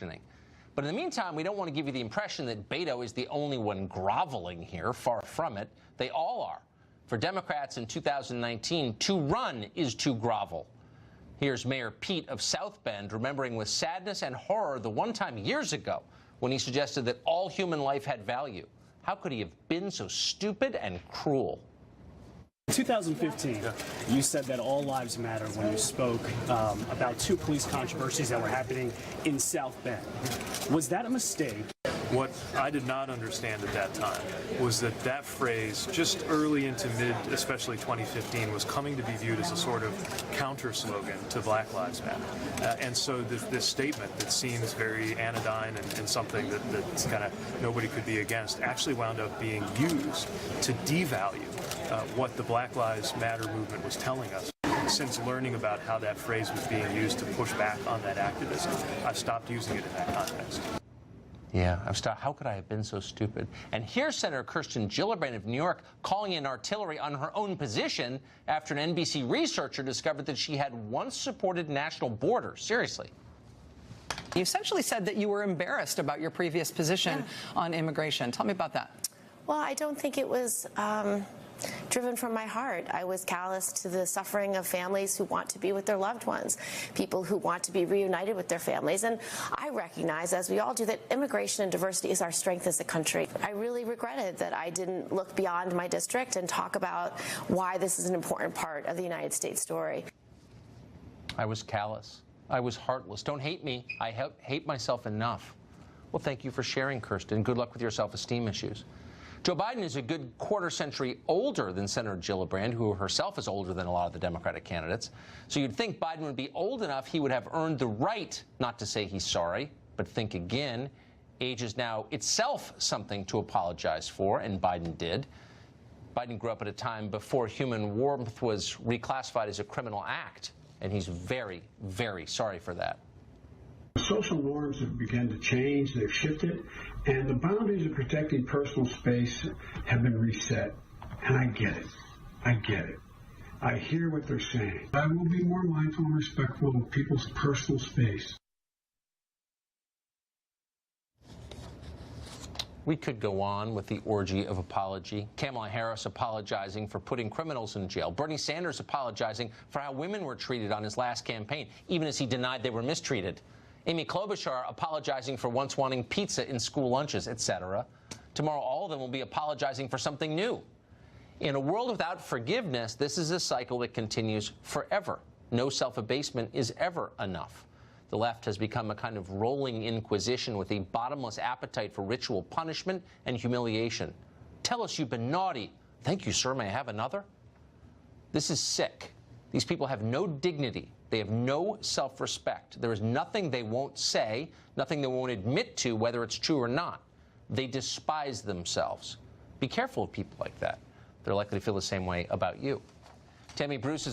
questioning. But in the meantime, we don't want to give you the impression that Beto is the only one groveling here. Far from it. They all are. For Democrats in 2019, to run is to grovel. Here's Mayor Pete of South Bend remembering with sadness and horror the one time years ago when he suggested that all human life had value. How could he have been so stupid and cruel? In 2015, you said that all lives matter when you spoke about two police controversies that were happening in South Bend. Was that a mistake? What I did not understand at that time was that that phrase, just early into mid, especially 2015, was coming to be viewed as a sort of counter slogan to Black Lives Matter. And so this statement that seems very anodyne and something that's kind of nobody could be against actually wound up being used to devalue what the Black Lives Matter movement was telling us. Since learning about how that phrase was being used to push back on that activism, I've stopped using it in that context. Yeah, how could I have been so stupid? And here's Senator Kirsten Gillibrand of New York calling in artillery on her own position after an NBC researcher discovered that she had once supported national borders. Seriously. You essentially said that you were embarrassed about your previous position on immigration. Tell me about that. Well, I don't think it was driven from my heart. I was callous to the suffering of families who want to be with their loved ones, people who want to be reunited with their families. And I recognize, as we all do, that immigration and diversity is our strength as a country. I really regretted that I didn't look beyond my district and talk about why this is an important part of the United States story. I was callous. I was heartless. Don't hate me. I hate myself enough. Well, thank you for sharing, Kirsten. Good luck with your self-esteem issues. Joe Biden is a good quarter century older than Senator Gillibrand, who herself is older than a lot of the Democratic candidates. So you'd think Biden would be old enough he would have earned the right not to say he's sorry. But think again, age is now itself something to apologize for, and Biden did. Biden grew up at a time before human warmth was reclassified as a criminal act, and he's very, very sorry for that. Social norms have begun to change, they've shifted, and the boundaries of protecting personal space have been reset. And I get it. I get it. I hear what they're saying. I will be more mindful and respectful of people's personal space. We could go on with the orgy of apology. Kamala Harris apologizing for putting criminals in jail. Bernie Sanders apologizing for how women were treated on his last campaign, even as he denied they were mistreated. Amy Klobuchar apologizing for once wanting pizza in school lunches, etc. Tomorrow, all of them will be apologizing for something new. In a world without forgiveness, this is a cycle that continues forever. No self-abasement is ever enough. The left has become a kind of rolling inquisition with a bottomless appetite for ritual punishment and humiliation. Tell us you've been naughty. Thank you, sir. May I have another? This is sick. These people have no dignity. They have no self-respect. There is nothing they won't say, nothing they won't admit to, whether it's true or not. They despise themselves. Be careful of people like that. They're likely to feel the same way about you. Tammy Bruce is